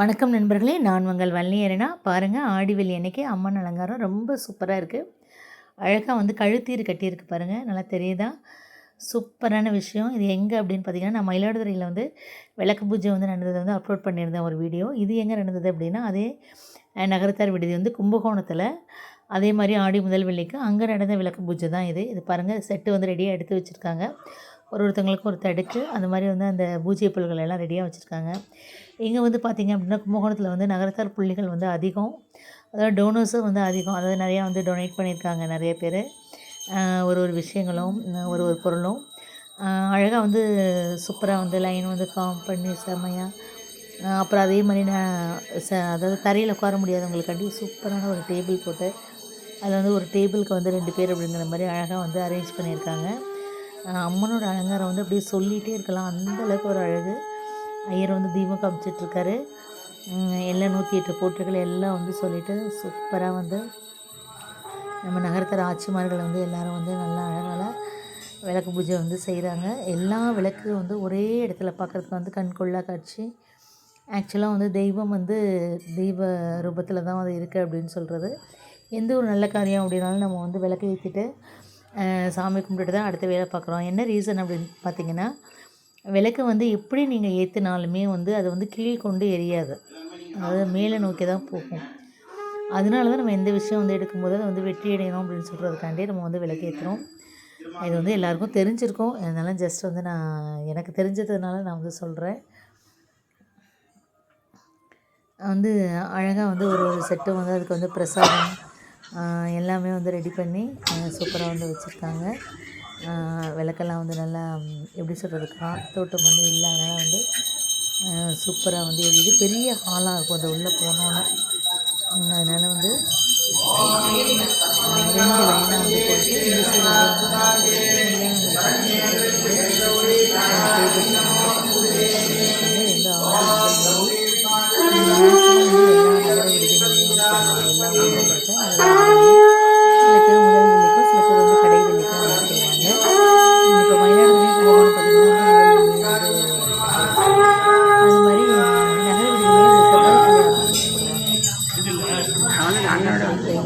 வணக்கம் நண்பர்களே, நான் உங்கள் வள்ளியரேனா. பாருங்கள், ஆடி வெள்ளி அன்னைக்கு அம்மன் அலங்காரம் ரொம்ப சூப்பராக இருக்குது. அழகாக வந்து கழுத்தீர் கட்டியிருக்கு பாருங்கள், நல்லா தெரியுதா? சூப்பரான விஷயம். இது எங்கே அப்படின்னு பார்த்தீங்கன்னா, நான் மயிலாடுதுறையில் வந்து விளக்கு பூஜை வந்து நடந்ததை வந்து அப்லோட் பண்ணியிருந்தேன் ஒரு வீடியோ. இது எங்கே நடந்தது அப்படின்னா, அதே நகரத்தார் விடுதி வந்து கும்பகோணத்தில். அதே மாதிரி ஆடி முதல் வெள்ளிக்கு அங்கே நடந்த விளக்கு பூஜை தான் இது. இது பாருங்கள், செட்டு வந்து ரெடியாக எடுத்து வச்சுருக்காங்க. ஒருத்தவங்களுக்கும் ஒரு தடுக்கு அந்த மாதிரி வந்து அந்த பூஜை பொருள்கள் எல்லாம் ரெடியாக வச்சுருக்காங்க. இங்கே வந்து பார்த்திங்க அப்படின்னா, கும்பகோணத்தில் வந்து நகரத்தார் புள்ளிகள் வந்து அதிகம். அதாவது டோனர்ஸும் வந்து அதிகம். அதாவது நிறையா வந்து டொனேட் பண்ணியிருக்காங்க நிறைய பேர். ஒரு விஷயங்களும் ஒரு பொருளும் அழகாக வந்து சூப்பராக வந்து லைன் வந்து ஃபார்ம் பண்ணி செம்மையாக. அப்புறம் அதே மாதிரி அதாவது தரையில் உட்கார முடியாதவங்களுக்காண்டி சூப்பரான ஒரு டேபிள் போட்டு அதில் வந்து ஒரு டேபிளுக்கு வந்து 2 பேர் அப்படிங்கிற மாதிரி அழகாக வந்து அரேஞ்ச் பண்ணியிருக்காங்க. அம்மனோட அலங்காரம் வந்து அப்படியே சொல்லிகிட்டே இருக்கலாம், அந்தளவுக்கு ஒரு அழகு. ஐயர் வந்து தீபம் காமிச்சிட்ருக்காரு. எல்லாம் 108 போட்டுகள் எல்லாம் வந்து சொல்லிவிட்டு சூப்பராக வந்து நம்ம நகரத்தர ஆட்சிமார்கள் வந்து எல்லோரும் வந்து நல்லா அழகாக விளக்கு பூஜை வந்து செய்கிறாங்க. எல்லா விளக்கு வந்து ஒரே இடத்துல பார்க்குறதுக்கு வந்து கண்கொள்ளா காட்சி. ஆக்சுவலாக வந்து தெய்வம் வந்து தெய்வ ரூபத்தில் தான் அது இருக்குது அப்படின்னு சொல்கிறது. எந்த ஒரு நல்ல காரியம் அப்படின்னாலும் நம்ம வந்து விளக்கு ஏற்றிட்டு சாமி கும்பிட்டுட்டு தான் அடுத்த வேலை பார்க்குறோம். என்ன ரீசன் அப்படின்னு பார்த்திங்கன்னா, விளக்கு வந்து எப்படி நீங்கள் ஏற்றினாலுமே வந்து அது வந்து கீழ் கொண்டு எரியாது, அதாவது மேலே நோக்கி தான் போகும். அதனால தான் நம்ம எந்த விஷயம் வந்து எடுக்கும்போது அதை வந்து வெற்றி அடையணும் அப்படின்னு சொல்கிறதுக்காண்டி நம்ம வந்து விளக்கு ஏற்றுறோம். இது வந்து எல்லாேருக்கும் தெரிஞ்சிருக்கும். அதனால ஜஸ்ட் வந்து எனக்கு தெரிஞ்சதுனால நான் வந்து சொல்கிறேன். வந்து அழகாக வந்து ஒரு செட்டும் வந்து அதுக்கு வந்து பிரசாதம் எல்லாமே வந்து ரெடி பண்ணி சூப்பராக வந்து வச்சுருக்காங்க. விளக்கெல்லாம் வந்து நல்லா எப்படி சொல்கிறது, காத்தோட்டம் வந்து இல்லை, அதனால் வந்து சூப்பராக வந்து எரியுது. பெரிய ஹாலாக இருக்கும் அது உள்ளே போனோன்னே. அதனால் வந்து 2 லைனாக வந்து போட்டு இந்த சில பேர் முதல் வெள்ளிக்கும் சில பேர் வந்து கடை வெள்ளிக்கும் வந்து செய்வாங்க. இப்போ மயிலாடுதுறை கும்பகோணம் பார்த்திங்கன்னா அது மாதிரி நகர விடுதியிலே செவ்வாய்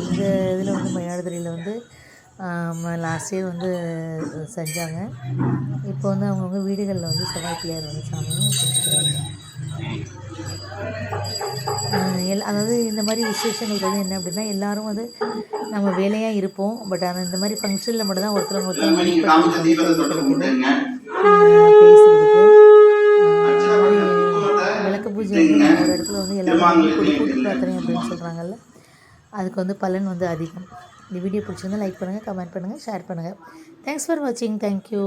இந்த இதில் வந்து மயிலாடுதுறையில் வந்து லாஸ்ட் இயர் வந்து செஞ்சாங்க. இப்போ வந்து அவங்கவுங்க வீடுகளில் வந்து செவ்வாய் பிள்ளையார் வந்து சாமி கும்பிட்டுக்கிறாங்க. அதாவது இந்த மாதிரி விசேஷங்களுக்கு வந்து என்ன அப்படின்னா, எல்லோரும் வந்து நம்ம வேலையாக இருப்போம். பட் ஆனால் இந்த மாதிரி ஃபங்க்ஷனில் மட்டும் தான் ஒருத்தர் பேசுகிறதுக்கு. விளக்கு பூஜை வந்து நம்ம ஒரு இடத்துல வந்து எல்லாரும் கூட்டு பிரார்த்தனை அப்படின்னு சொல்கிறாங்கல்ல, அதுக்கு வந்து பலன் வந்து அதிகம். இந்த வீடியோ பிடிச்சிருந்தால் லைக் பண்ணுங்கள், கமெண்ட் பண்ணுங்கள், ஷேர் பண்ணுங்கள். தேங்க்ஸ் ஃபார் வாட்சிங். தேங்க்யூ.